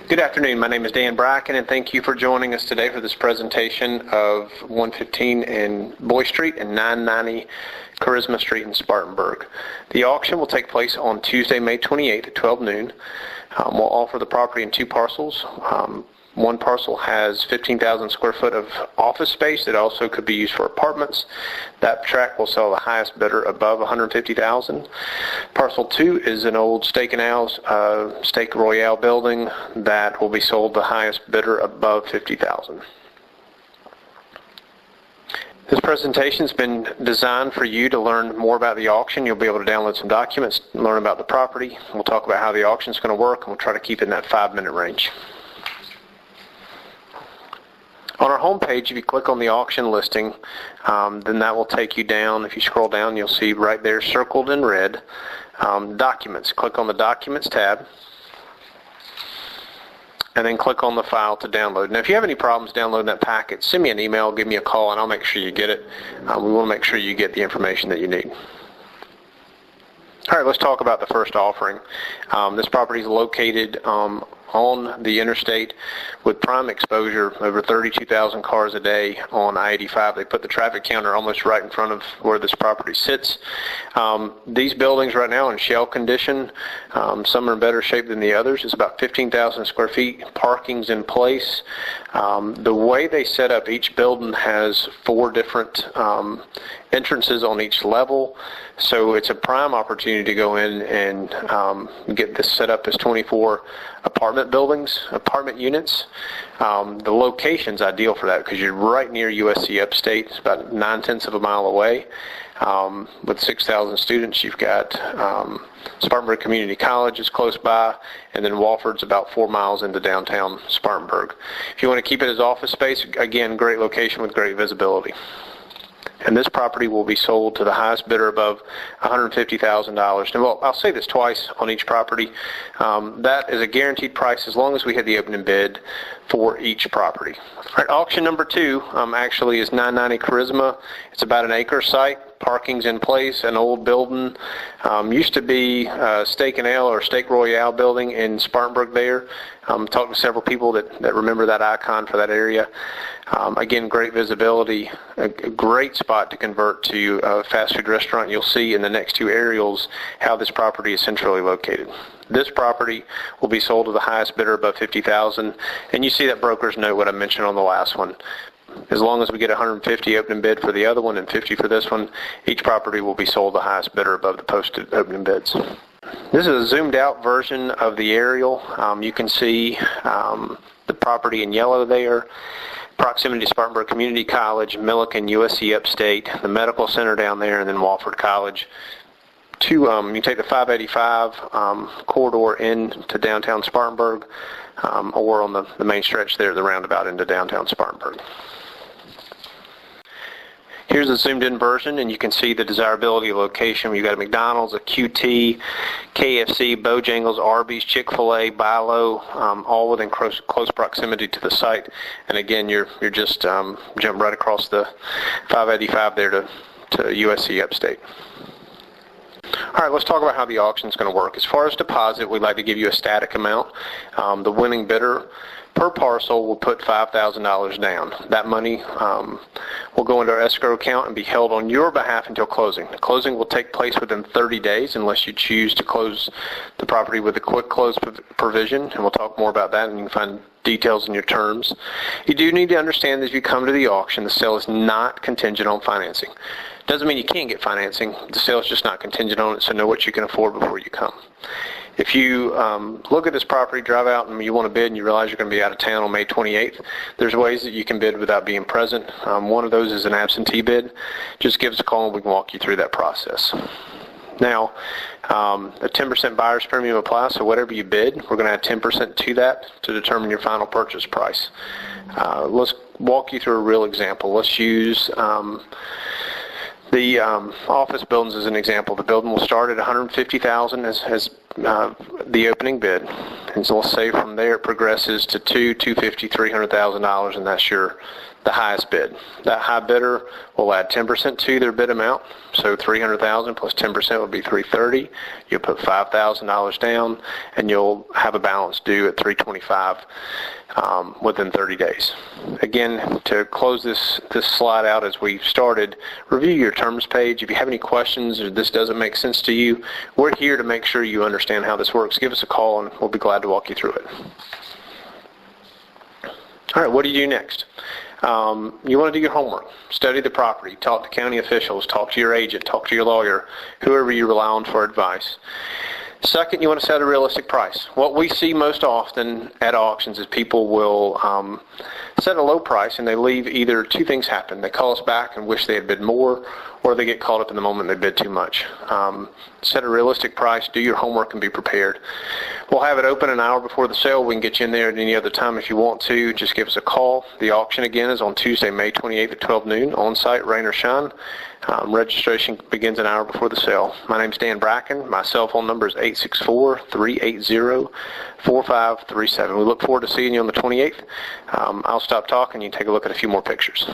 Good afternoon. My name is Dan Bracken, and thank you for joining us today for this presentation of 115 in Boy Street and 990 Charisma Street in Spartanburg. The auction will take place on Tuesday, May 28th at 12 noon. We'll offer the property in two parcels. One parcel has 15,000 square foot of office space that also could be used for apartments. That tract will sell the highest bidder above $150,000. Parcel 2 is an old Steak Royale building that will be sold the highest bidder above $50,000. This presentation has been designed for you to learn more about the auction. You'll be able to download some documents, learn about the property. We'll talk about how the auction is going to work, and we'll try to keep it in that 5-minute range. On our home page, if you click on the auction listing, then that will take you down. If you scroll down, you'll see right there circled in red, Documents. Click on the Documents tab, and then click on the file to download. Now, if you have any problems downloading that packet, send me an email, give me a call, and I'll make sure you get it. We want to make sure you get the information that you need. All right, let's talk about the first offering. This property is located on the interstate with prime exposure, over 32,000 cars a day on I-85. They put the traffic counter almost right in front of where this property sits. These buildings right now are in shell condition. Some are in better shape than the others. It's about 15,000 square feet. Parking's in place. The way they set up each building has 4 different entrances on each level. So it's a prime opportunity to go in and get this set up as 24 apartment units. The location's ideal for that because you're right near USC Upstate. It's about 9/10 of a mile away. With 6,000 students, you've got Spartanburg Community College is close by, and then Wofford's about 4 miles into downtown Spartanburg. If you want to keep it as office space, again, great location with great visibility. And this property will be sold to the highest bidder above $150,000. And well, I'll say this twice on each property. That is a guaranteed price as long as we hit the opening bid for each property. All right, auction number 2 actually is 990 Charisma. It's about an acre site. Parking's in place, an old building. Used to be Steak Royale building in Spartanburg there. Talked to several people that remember that icon for that area. Again, great visibility, a great spot to convert to a fast food restaurant. You'll see in the next 2 aerials how this property is centrally located. This property will be sold to the highest bidder above $50,000, and you see that broker's note what I mentioned on the last one. As long as we get 150 opening bid for the other one and 50 for this one, each property will be sold the highest bidder above the posted opening bids. This is a zoomed out version of the aerial. You can see the property in yellow there. Proximity to Spartanburg Community College, Millikan, USC Upstate, the medical center down there, and then Wofford College. You take the 585 corridor into downtown Spartanburg, or on the main stretch there, the roundabout into downtown Spartanburg. Here's a zoomed in version, and you can see the desirability of location. You've got a McDonald's, a QT, KFC, Bojangles, Arby's, Chick-fil-A, Bilo, all within close proximity to the site. And again, you're just jump right across the 585 there to USC Upstate. All right, let's talk about how the auction is going to work. As far as deposit, we'd like to give you a static amount. The winning bidder per parcel will put $5,000 down. That money will go into our escrow account and be held on your behalf until closing. The closing will take place within 30 days unless you choose to close the property with a quick close provision, and we'll talk more about that, and you can find details in your terms. You do need to understand that as you come to the auction, the sale is not contingent on financing. Doesn't mean you can't get financing. The sale is just not contingent on it, so know what you can afford before you come. If you look at this property, drive out, and you want to bid and you realize you're going to be out of town on May 28th, there's ways that you can bid without being present. One of those is an absentee bid. Just give us a call and we can walk you through that process. Now, a 10% buyer's premium applies, so whatever you bid, we're going to add 10% to that to determine your final purchase price. Let's walk you through a real example. Let's use the office buildings as an example. The building will start at $150,000 as the opening bid. And so let's say from there it progresses to $250,000, $300,000, and that's the highest bid. That high bidder will add 10% to their bid amount. So $300,000 plus 10% would be $330,000. You'll put $5,000 down, and you'll have a balance due at $325,000 within 30 days. Again, to close this slide out as we started, review your terms page. If you have any questions or this doesn't make sense to you, we're here to make sure you understand how this works. Give us a call, and we'll be glad to walk you through it. All right, what do you do next? You want to do your homework, study the property, talk to county officials, talk to your agent, talk to your lawyer, whoever you rely on for advice. Second, you want to set a realistic price. What we see most often at auctions is people will set a low price and they leave. Either two things happen. They call us back and wish they had bid more, or they get caught up in the moment and they bid too much. Set a realistic price, do your homework, and be prepared. We'll have it open an hour before the sale. We can get you in there at any other time if you want to. Just give us a call. The auction again is on Tuesday, May 28th at 12 noon, on site, rain or shine. Registration begins an hour before the sale. My name's Dan Bracken. My cell phone number is 864-380-4537. We look forward to seeing you on the 28th. I'll stop talking. You can take a look at a few more pictures.